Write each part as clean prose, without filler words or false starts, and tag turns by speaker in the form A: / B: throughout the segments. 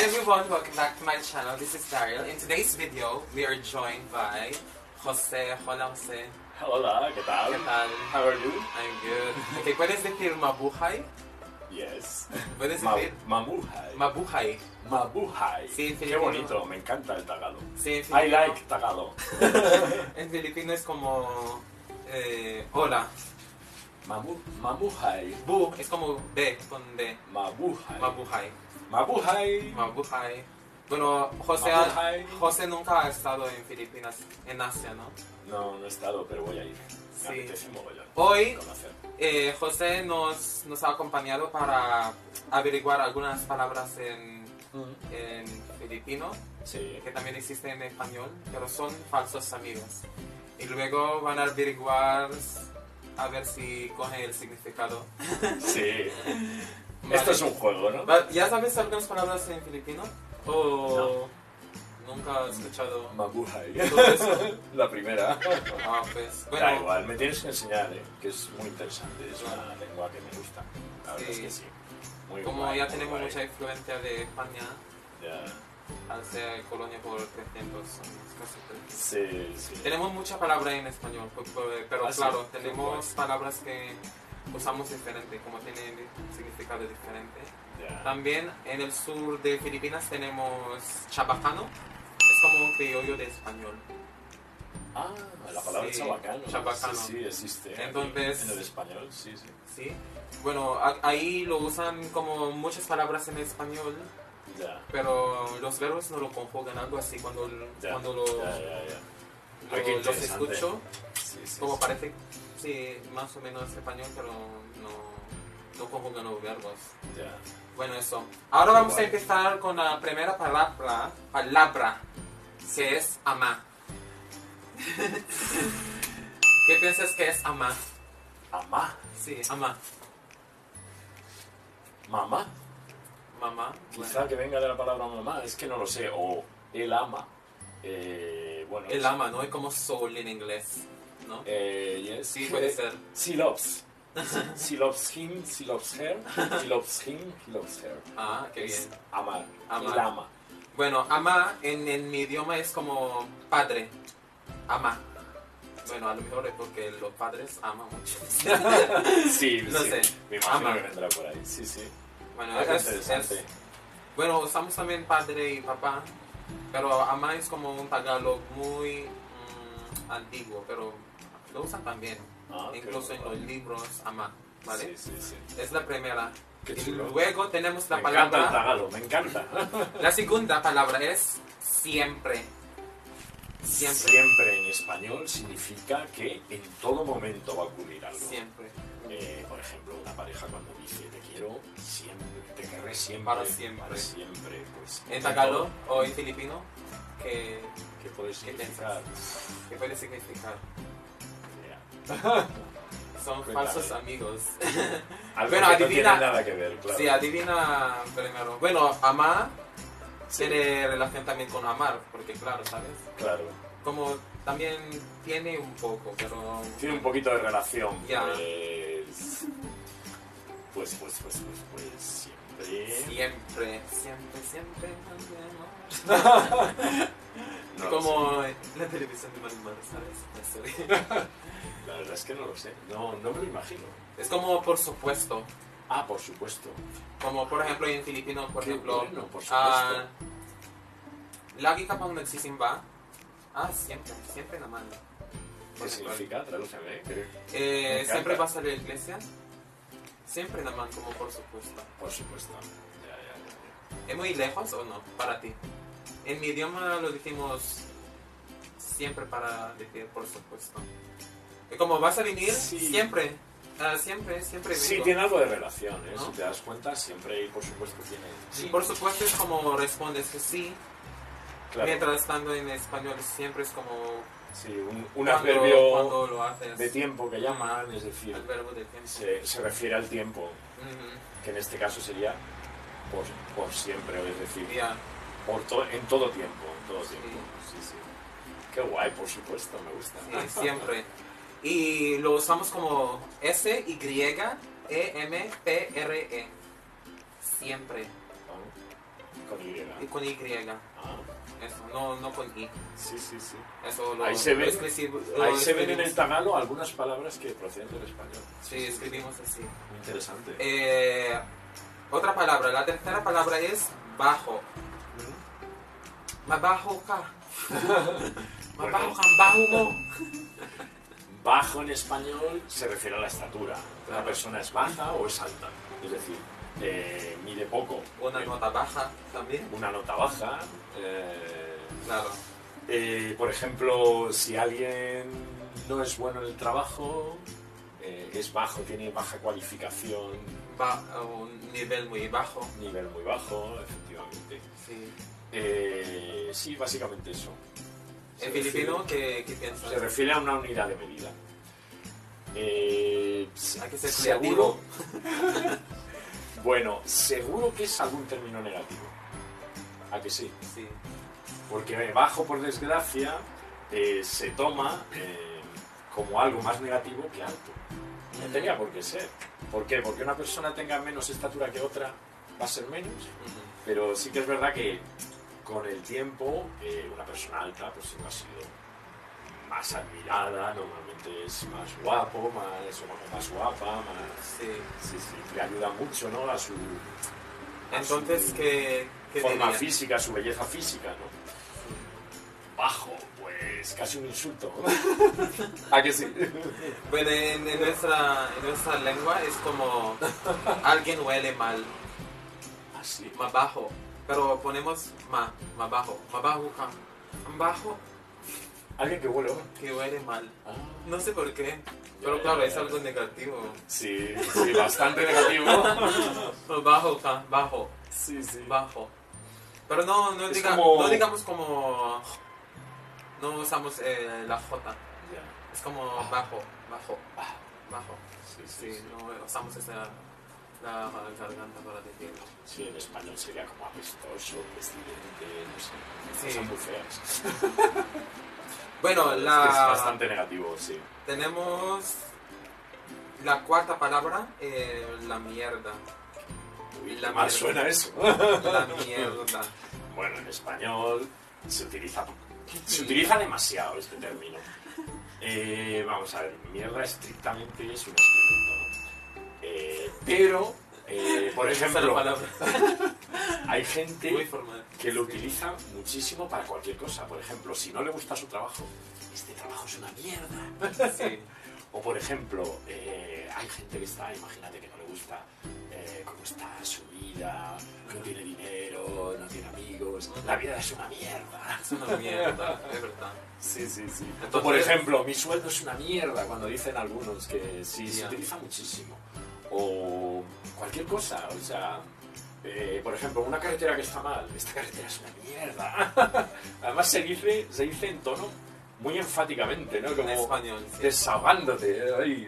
A: everyone, welcome back to my channel. This is Daryl. In today's video, we are joined by José. Hola, José.
B: Hola, ¿qué tal?
A: ¿Qué tal?
B: How are you?
A: I'm good. Okay, ¿puedes decir Mabuhay?
B: Yes.
A: ¿Puedes decir?
B: Mabuhay.
A: Mabuhay.
B: Mabuhay.
A: Sí, en
B: Qué
A: filipino.
B: bonito, me encanta el tagalo.
A: Sí, en
B: I
A: filipino.
B: like tagalo.
A: En filipino es como... hola.
B: Mabuhay.
A: Bu es como B con D.
B: Mabuhay.
A: Mabuhay.
B: Mabuhay.
A: Mabuhay. Bueno,
B: Mabuhay.
A: José nunca ha estado en Filipinas, en Asia, ¿no?
B: No, no he estado, pero voy a ir.
A: Sí.
B: Me apetece mogollón.
A: Hoy
B: Conocer.
A: José nos ha acompañado para averiguar algunas palabras en filipino,
B: Sí.
A: que también existen en español, pero son falsos amigos. Y luego van a averiguar a ver si coge el significado.
B: Sí.
A: Vale.
B: Esto es un juego, ¿no?
A: ¿Ya sabes algunas palabras en filipino? ¿O nunca has escuchado
B: Mabuhay.
A: todo eso?
B: La primera.
A: Ah, pues,
B: Da
A: bueno,
B: igual, me tienes que enseñar, que es muy interesante. Es una lengua que me gusta. La verdad es que sí. Muy
A: como
B: guay,
A: ya
B: muy
A: tenemos
B: guay.
A: mucha influencia de España,
B: Ya.
A: al ser colonia por 300 años, casi 300.
B: Sí, sí.
A: Tenemos mucha palabra en español, pero
B: Ah, sí,
A: claro,
B: qué
A: tenemos
B: guay.
A: palabras que usamos diferente, como tienen significado diferente.
B: Ya.
A: También en el sur de Filipinas tenemos chabacano, es como un criollo de español.
B: Ah, la palabra
A: Sí,
B: chabacano.
A: chabacano.
B: Sí, sí, existe.
A: Entonces-
B: En el español, sí, sí.
A: ¿Sí? Bueno, ahí lo usan como muchas palabras en español,
B: Ya.
A: pero los verbos no lo conjugan, algo así cuando
B: Ya.
A: cuando lo,
B: Ya, ya, ya. Ay, qué
A: los
B: interesante.
A: escucho,
B: Sí, sí,
A: como
B: sí.
A: parece, sí, más o menos español, pero no conjugan los verbos.
B: Ya.
A: Bueno, eso. Ahora vamos a
B: Guay.
A: empezar con la primera palabra, que es ama. ¿Qué piensas que es ama?
B: Amá.
A: Sí, ama.
B: Mamá.
A: Mamá.
B: Quizá
A: Bueno.
B: que venga de la palabra mamá. Es que no lo sé. O el ama. Bueno.
A: El ama, ¿no? Es como soul en inglés, ¿no?
B: Yes.
A: Sí, puede ser.
B: She loves. She loves him, she loves her. He loves him, he loves her.
A: Ah, qué
B: Es
A: bien.
B: amar.
A: Amar.
B: El ama.
A: Bueno, ama en mi idioma es como padre. Ama. Bueno, a lo mejor es porque los padres aman mucho.
B: Sí,
A: No
B: sí.
A: sé.
B: Me imagino
A: Ama.
B: que vendrá por ahí. Sí, sí.
A: Bueno,
B: Qué
A: es,
B: interesante.
A: bueno, usamos también padre y papá, pero ama es como un tagalog muy antiguo, pero lo usan también,
B: Ah, qué
A: incluso en
B: guay.
A: los libros ama, ¿vale?
B: Sí, sí, sí.
A: Es la primera.
B: Qué
A: Y
B: chulo.
A: luego tenemos la
B: Me encanta el
A: palabra,
B: tagalo, me encanta.
A: la segunda palabra es siempre. Siempre.
B: Siempre en español significa que en todo momento va a ocurrir algo.
A: Siempre.
B: Por ejemplo, una pareja cuando dice te quiero siempre, te querré siempre.
A: Para siempre.
B: Para siempre, pues.
A: En tagalog o en filipino, ¿qué,
B: ¿Qué puede
A: ¿Qué
B: significar?
A: qué puede significar?
B: Ya.
A: Son
B: Cuéntame.
A: falsos amigos.
B: Algo
A: Bueno,
B: que
A: adivina.
B: no tiene nada que ver, claro.
A: Sí, adivina primero. Bueno, amar
B: Sí,
A: tiene relación también con amar, porque claro, ¿sabes?
B: claro.
A: Como también tiene un poco, pero...
B: Tiene un poquito de relación,
A: Ya.
B: pues siempre.
A: Siempre amemos.
B: No lo
A: Como la televisión de Marimar, ¿sabes? Eso.
B: La verdad es que no lo sé, no me lo imagino.
A: Es como por supuesto.
B: Ah, por supuesto.
A: Como por ejemplo en filipino, por
B: Qué
A: ejemplo...
B: bueno, por supuesto.
A: Lagi kapag nagsisimba. Siempre naman.
B: ¿Qué significa? Tradúceme. Me encanta.
A: Siempre vas a la iglesia. Siempre naman, como por supuesto.
B: Por supuesto. Ya.
A: ¿Es muy lejos o no para ti? En mi idioma lo decimos siempre para decir por supuesto. Es como vas a venir
B: Sí.
A: siempre. Siempre
B: Sí,
A: vengo.
B: tiene algo de relación, ¿eh?
A: ¿No?
B: Si te das cuenta, siempre y por supuesto tiene.
A: Y por supuesto es como respondes que sí.
B: claro.
A: Mientras estando en español siempre es como
B: Sí, un
A: cuando
B: adverbio
A: lo haces.
B: de tiempo que llaman, es decir,
A: El verbo de tiempo.
B: se refiere al tiempo,
A: Ujú.
B: que en este caso sería por siempre, es decir,
A: Ya.
B: en todo tiempo, Sí, sí. Qué guay, por supuesto, me gusta.
A: Sí, siempre. Y lo usamos como SYEMPRE. Siempre.
B: Con Y.
A: con Y.
B: Ah,
A: Eso, no con I.
B: sí, sí, sí.
A: Eso
B: Ahí se ve- Ahí se ven en el
A: escribimos.
B: tagalo algunas palabras que proceden del español.
A: Sí, escribimos así.
B: Muy interesante.
A: Otra palabra, la tercera palabra es bajo. Más bajo acá. Más
B: Bueno.
A: bajo acá, bajo mo.
B: Bajo en español se refiere a la estatura. Una
A: Claro.
B: persona es baja o es alta. Es decir, mide poco.
A: Una nota baja también.
B: Una nota baja.
A: Claro.
B: Por ejemplo, si alguien no es bueno en el trabajo, es bajo, tiene baja cualificación,
A: Un nivel muy bajo.
B: nivel muy bajo, efectivamente.
A: Sí.
B: Sí, básicamente eso.
A: En
B: Se
A: filipino,
B: refiere-
A: ¿qué piensas?
B: Se refiere a una unidad de medida.
A: Hay que ser
B: Seguro,
A: creativo.
B: bueno, seguro que es algún término negativo. ¿A que sí?
A: Sí.
B: Porque bajo, por desgracia, se toma como algo más negativo que alto. No tenía por qué ser. ¿Por qué? Porque una persona tenga menos estatura que otra va a ser menos.
A: Ujú.
B: Pero sí que es verdad que con el tiempo una persona alta pues siempre ha sido más admirada, normalmente es más guapo, más guapa, más...
A: Sí.
B: Sí, sí, le ayuda mucho, ¿no? A su
A: Entonces, ¿qué
B: forma
A: diría?
B: física, a su belleza física, ¿no? Bajo, pues casi un insulto. ¿A que sí?
A: Bueno, en nuestra lengua es como alguien huele mal,
B: Así.
A: más bajo, pero ponemos más bajo, acá. Más bajo
B: Alguien que huele mal.
A: que huele mal.
B: Ah,
A: No sé por qué, pero claro, es algo negativo.
B: sí, sí, bastante negativo.
A: Más bajo acá, bajo,
B: Sí, sí.
A: bajo. Pero no
B: Es como-
A: no digamos como... No usamos la J,
B: Ya.
A: es como bajo, bajo.
B: Sí, sí,
A: Sí,
B: sí.
A: no usamos la garganta para decirlo.
B: Sí, en español sería como apestoso, pestilente, no sé.
A: Sí.
B: Son muy feas.
A: Bueno,
B: Es que es bastante negativo, sí.
A: tenemos la cuarta palabra, la mierda.
B: Uy,
A: La
B: qué mal
A: mierda.
B: suena eso.
A: La mierda.
B: Bueno, en español se utiliza demasiado este término. Vamos a ver, mierda estrictamente es un excremento, ¿no? Pero, por
A: Esa es la
B: ejemplo,
A: palabra.
B: hay
A: Muy
B: gente
A: formal.
B: que lo utiliza muchísimo para cualquier cosa. Por ejemplo, si no le gusta su trabajo, este trabajo es una mierda.
A: Sí.
B: O por ejemplo, hay gente que está, imagínate que no le gusta cómo está su vida, no tiene dinero, no tiene amigos, la vida es una mierda.
A: Es una mierda, es verdad.
B: Sí, sí, sí. O
A: Entonces-
B: por ejemplo, mi sueldo es una mierda, cuando dicen algunos que sí, se
A: Ya.
B: utiliza muchísimo. O cualquier cosa, o sea, por ejemplo, una carretera que está mal, esta carretera es una mierda. Además se dice en tono muy enfáticamente, ¿no?
A: En
B: Como
A: español, sí.
B: desahogándote. Ay,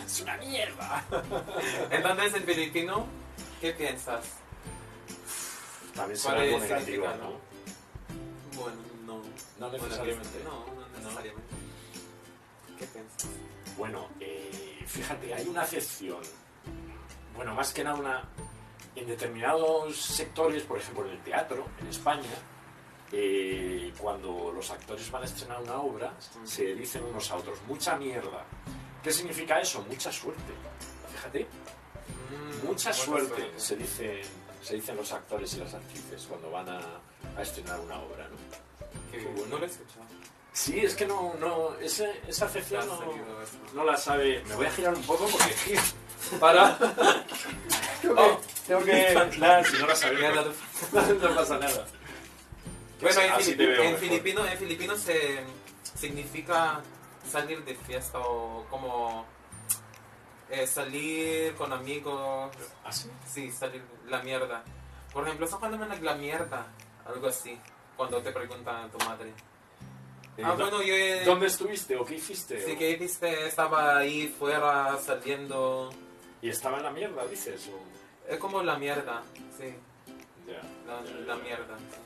B: es una mierda.
A: Entonces, en filipino, ¿qué piensas?
B: También
A: ¿Cuál
B: será algo
A: es el
B: negativo,
A: significado?
B: ¿no?
A: Bueno, no.
B: No necesariamente.
A: No necesariamente. ¿Qué piensas?
B: Bueno, fíjate, hay una acepción, bueno, más que nada en determinados sectores, por ejemplo en el teatro, en España, cuando los actores van a estrenar una obra, se dicen unos a otros, mucha mierda. ¿Qué significa eso? Mucha suerte. Fíjate, mucha
A: buena
B: suerte se dicen los actores y las actrices cuando van a estrenar una obra, ¿no?
A: Qué
B: bueno.
A: No lo he escuchado.
B: Sí, es que esa acepción
A: Ya has seguido eso.
B: no la sabe. Me voy a girar un poco porque para. Tengo que. Claro, si no la sabía,
A: Mierda,
B: no pasa nada.
A: Bueno,
B: Así te veo
A: en
B: mejor.
A: filipino se significa salir de fiesta o como salir con amigos.
B: ¿Ah, sí?
A: Sí, salir la mierda. Por ejemplo, ¿estás jugando la mierda? Algo así. Cuando te pregunta tu madre. Bueno, yo
B: ¿Dónde estuviste o qué hiciste?
A: sí
B: O-
A: que viste, estaba ahí fuera saliendo.
B: ¿Y estaba en la mierda, dices? O...
A: Es como la mierda, sí.
B: Ya,
A: La mierda. Sí.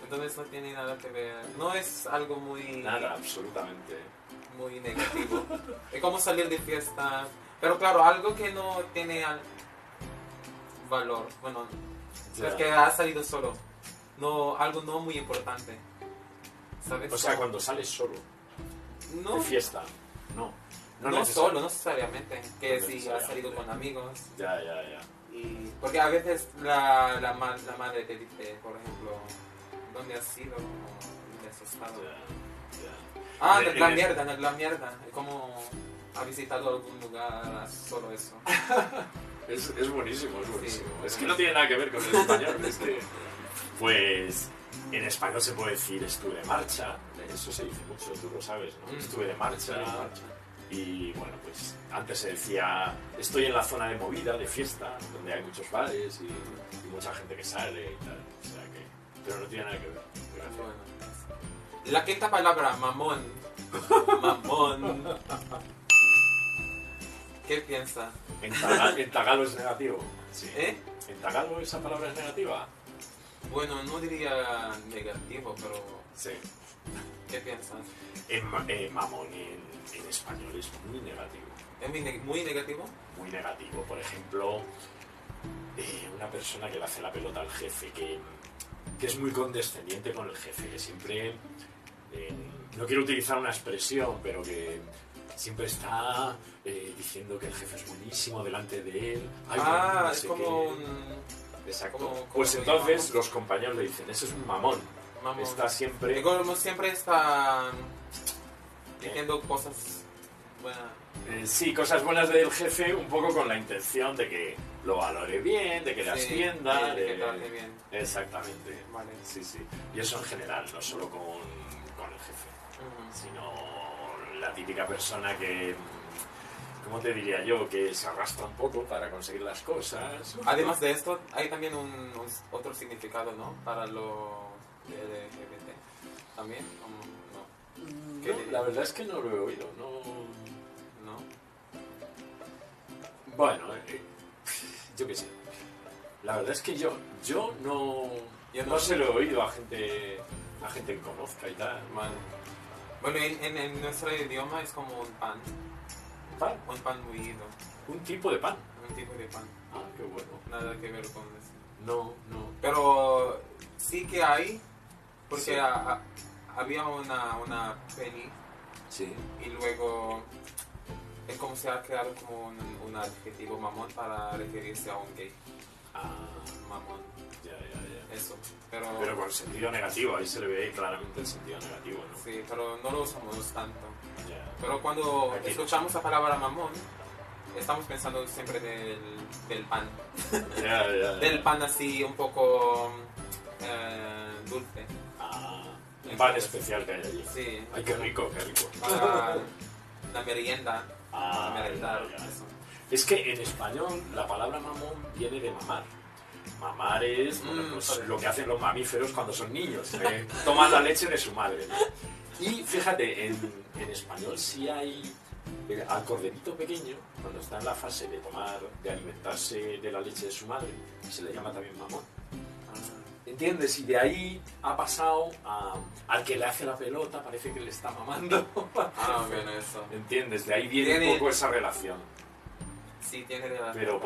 A: Entonces no tiene nada que ver. No es algo muy.
B: Nada, absolutamente.
A: Muy negativo. Es como salir de fiesta. Pero claro, algo que no tiene valor. Bueno,
B: Ya.
A: es que ha salido solo. no, algo no muy importante. ¿Sabes?
B: O sea,
A: Como-
B: cuando sales solo,
A: no,
B: de fiesta, no.
A: no
B: necesariamente.
A: solo, no necesariamente. Que
B: No
A: si has
B: necesariamente.
A: salido con amigos.
B: Ya, ya, ya.
A: Y, porque a veces la madre te dice, por ejemplo, ¿dónde has ido? O ¿dónde has estado?
B: Ya.
A: Ah,
B: En
A: la
B: el-
A: mierda, la mierda. Como ha visitado algún lugar, solo eso.
B: Es buenísimo, es buenísimo.
A: Sí.
B: Es que no tiene nada que ver con el español. Es que, pues, en español se puede decir estuve de marcha. Eso se dice mucho, tú lo sabes, ¿no? Estuve de marcha. Y bueno, pues antes se decía estoy en la zona de movida, de fiesta, donde hay muchos bares y mucha gente que sale y tal. O sea que, pero no tiene nada que ver.
A: Bueno. La quinta palabra, mamón. Mamón. ¿Qué piensa?
B: En tagalo es negativo. Sí.
A: ¿Eh?
B: ¿En tagalo esa palabra es negativa?
A: Bueno, no diría negativo, pero
B: Sí.
A: ¿qué piensas?
B: Mamón en español es muy negativo.
A: ¿Es muy negativo?
B: Muy negativo. Por ejemplo, una persona que le hace la pelota al jefe, que es muy condescendiente con el jefe, que siempre, no quiero utilizar una expresión, pero que siempre está diciendo que el jefe es buenísimo delante de él. Ay, no
A: es
B: sé
A: como
B: qué.
A: un
B: Exacto.
A: ¿cómo
B: Pues
A: lo
B: entonces
A: llamamos?
B: los compañeros le dicen, ese es un mamón.
A: mamón.
B: Está siempre...
A: Y como siempre está diciendo cosas buenas.
B: Sí, cosas buenas del jefe, un poco con la intención de que lo valore bien, de que le
A: Sí,
B: ascienda.
A: de que trate bien.
B: Exactamente.
A: Vale.
B: Sí, sí. Y eso en general, no solo con el jefe,
A: Ujú.
B: sino la típica persona que, ¿cómo te diría yo? Que se arrastra un poco para conseguir las cosas.
A: Además de esto, hay también otro significado, ¿no? Para los LGBT. ¿También? ¿O no? ¿Qué
B: No,
A: dirías?
B: la verdad es que no lo he oído, no...
A: ¿No?
B: Bueno, yo qué sé. La verdad es que yo no,
A: Yo
B: no
A: no.
B: se lo he oído a gente que conozca y tal.
A: Vale. Bueno, en nuestro idioma es como un pan
B: Pan,
A: mullido,
B: un tipo de pan.
A: un tipo de pan.
B: Ah, qué bueno.
A: Nada que ver con eso.
B: No, no.
A: Pero sí que hay, porque
B: Sí.
A: había una peli
B: Sí.
A: y luego es como se ha creado como un adjetivo mamón para referirse a un gay.
B: Ah,
A: Mamón,
B: ya, ya, ya.
A: eso. Pero
B: Con sentido negativo, ahí se le ve claramente el sentido negativo, ¿no?
A: sí, pero no lo usamos tanto.
B: Ya.
A: Pero cuando
B: Aquí no.
A: escuchamos la palabra mamón, estamos pensando siempre del pan.
B: Ya, ya, ya.
A: Del pan así un poco dulce.
B: Ah, un pan especial que hay allí.
A: Sí.
B: Ay, qué rico, qué rico.
A: Para la merienda.
B: Ah,
A: para merendar.
B: ya, ya.
A: Eso.
B: Es que en español la palabra mamón viene de mamar. Mamar es bueno, pues,
A: joder.
B: lo que hacen los mamíferos cuando son niños. Toman la leche de su madre, ¿no? Y fíjate, en español sí hay al corderito pequeño, cuando está en la fase de alimentarse de la leche de su madre, se le llama también mamón. ¿Entiendes? Y de ahí ha pasado al que le hace la pelota, parece que le está mamando.
A: Ah, bueno, eso.
B: ¿Entiendes? De ahí viene
A: Tiene-
B: un poco esa relación.
A: Sí, tiene relación.
B: Pero